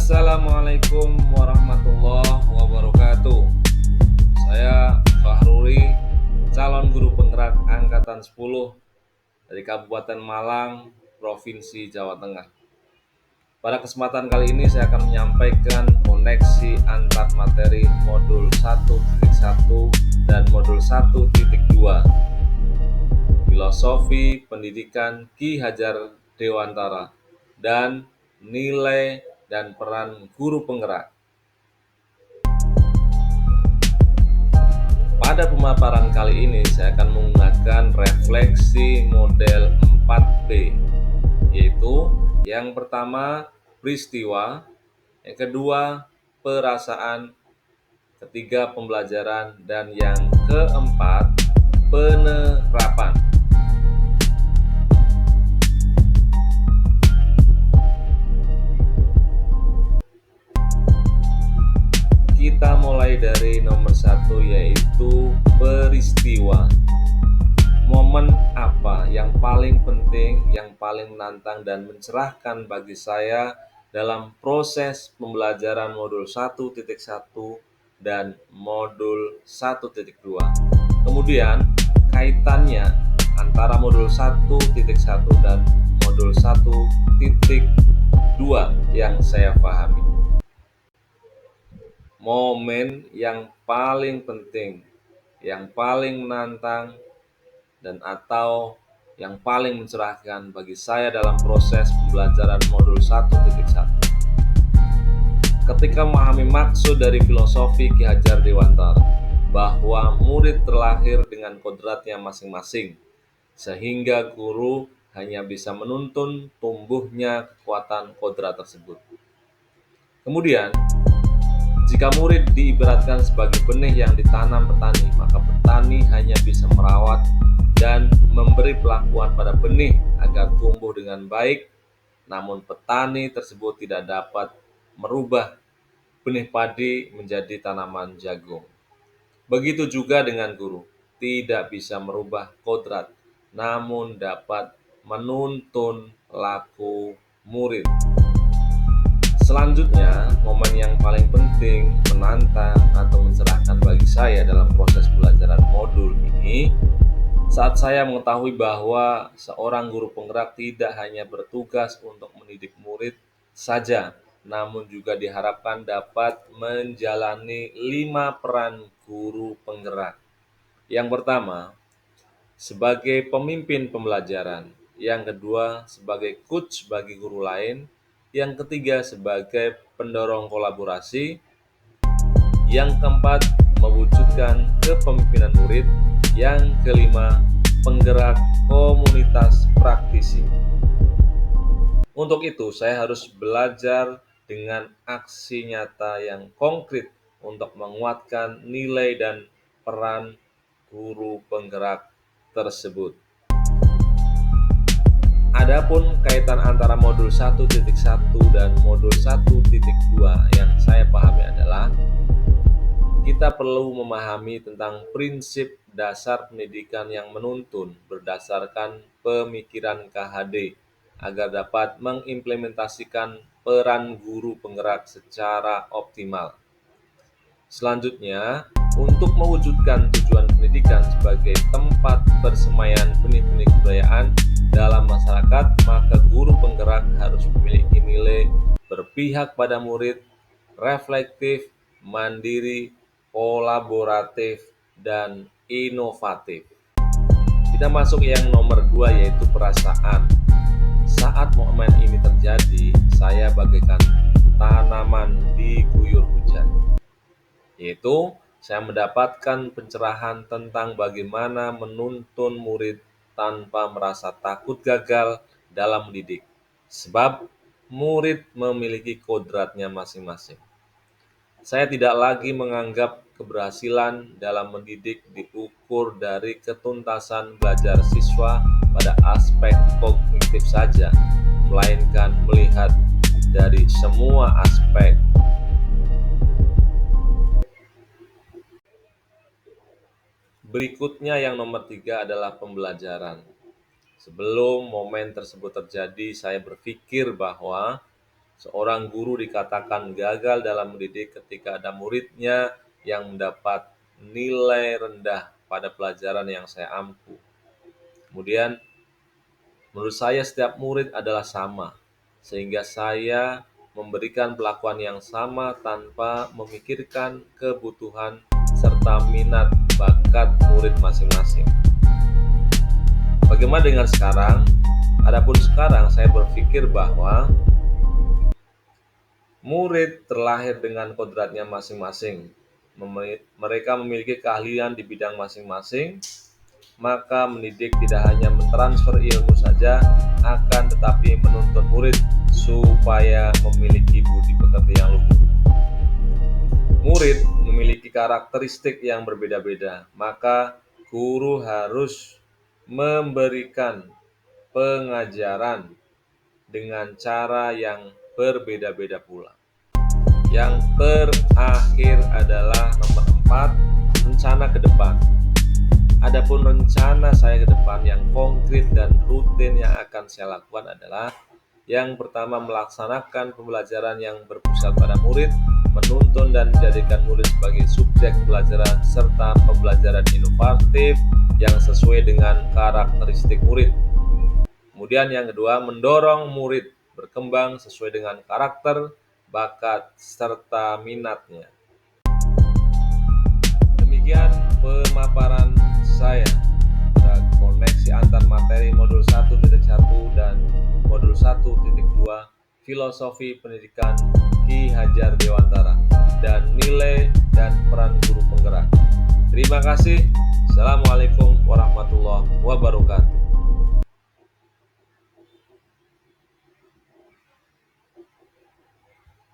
Assalamualaikum warahmatullahi wabarakatuh. Saya Fahruri, calon guru penggerak angkatan 10 dari Kabupaten Malang, Provinsi Jawa Tengah. Pada kesempatan kali ini saya akan menyampaikan koneksi antar materi modul 1.1 dan modul 1.2 Filosofi Pendidikan Ki Hajar Dewantara dan nilai dan peran guru penggerak. Pada pemaparan kali ini saya akan menggunakan refleksi model 4B, yaitu yang pertama peristiwa, yang kedua perasaan, ketiga pembelajaran, dan yang keempat penerapan. Kita mulai dari nomor 1, yaitu peristiwa. Momen apa yang paling penting, yang paling menantang dan mencerahkan bagi saya dalam proses pembelajaran modul 1.1 dan modul 1.2. Kemudian kaitannya antara modul 1.1 dan modul 1.2 yang saya pahami. Momen yang paling penting, yang paling menantang, dan atau yang paling mencerahkan bagi saya dalam proses pembelajaran modul 1.1. Ketika memahami maksud dari filosofi Ki Hajar Dewantara, bahwa murid terlahir dengan kodratnya masing-masing, sehingga guru hanya bisa menuntun tumbuhnya kekuatan kodrat tersebut. Kemudian, jika murid diibaratkan sebagai benih yang ditanam petani, maka petani hanya bisa merawat dan memberi pelakuan pada benih agar tumbuh dengan baik, namun petani tersebut tidak dapat merubah benih padi menjadi tanaman jagung. Begitu juga dengan guru, tidak bisa merubah kodrat, namun dapat menuntun laku murid. Selanjutnya, momen yang paling penting, menantang, atau mencerahkan bagi saya dalam proses pembelajaran modul ini, saat saya mengetahui bahwa seorang guru penggerak tidak hanya bertugas untuk mendidik murid saja, namun juga diharapkan dapat menjalani 5 peran guru penggerak. Yang pertama, sebagai pemimpin pembelajaran. Yang kedua, sebagai coach bagi guru lain. Yang ketiga, sebagai pendorong kolaborasi. Yang keempat, mewujudkan kepemimpinan murid. Yang kelima, penggerak komunitas praktisi. Untuk itu, saya harus belajar dengan aksi nyata yang konkret untuk menguatkan nilai dan peran guru penggerak tersebut. Adapun kaitan antara modul 1.1 dan modul 1.2 yang saya pahami adalah kita perlu memahami tentang prinsip dasar pendidikan yang menuntun berdasarkan pemikiran KHD agar dapat mengimplementasikan peran guru penggerak secara optimal. Selanjutnya, untuk mewujudkan tujuan pendidikan sebagai tempat persemaian benih-benih kebudayaan dalam masyarakat, maka guru penggerak harus memiliki nilai berpihak pada murid, reflektif, mandiri, kolaboratif, dan inovatif. Kita masuk yang nomor 2, yaitu perasaan. Saat momen ini terjadi, saya bagaikan tanaman diguyur hujan, yaitu saya mendapatkan pencerahan tentang bagaimana menuntun murid tanpa merasa takut gagal dalam mendidik, sebab murid memiliki kodratnya masing-masing. Saya tidak lagi menganggap keberhasilan dalam mendidik diukur dari ketuntasan belajar siswa pada aspek kognitif saja, melainkan melihat dari semua aspek. Berikutnya yang nomor 3 adalah pembelajaran. Sebelum momen tersebut terjadi, saya berpikir bahwa Seorang guru dikatakan gagal dalam mendidik ketika ada muridnya yang mendapat nilai rendah pada pelajaran yang saya ampu. Kemudian, menurut saya setiap murid adalah sama, sehingga saya memberikan perlakuan yang sama tanpa memikirkan kebutuhan serta minat bakat murid masing-masing. Bagaimana dengan sekarang? Adapun sekarang saya berpikir bahwa murid terlahir dengan kodratnya masing-masing. Mereka memiliki keahlian di bidang masing-masing, maka mendidik tidak hanya mentransfer ilmu saja, akan tetapi menuntun murid supaya memiliki budi pekerti yang luhur. Murid memiliki karakteristik yang berbeda-beda, maka guru harus memberikan pengajaran dengan cara yang berbeda-beda pula. Yang terakhir adalah nomor 4, rencana ke depan. Adapun rencana saya ke depan yang konkret dan rutin yang akan saya lakukan adalah yang pertama, melaksanakan pembelajaran yang berpusat pada murid, menuntun dan menjadikan murid sebagai subjek pelajaran serta pembelajaran inovatif yang sesuai dengan karakteristik murid. Kemudian yang kedua, mendorong murid berkembang sesuai dengan karakter, bakat, serta minatnya. Demikian pemaparan saya. Koneksi antar materi modul 1.1 dan modul 1.2 Filosofi Pendidikan Ki Hajar Dewantara dan nilai dan peran guru penggerak. Terima kasih. Assalamualaikum warahmatullahi wabarakatuh.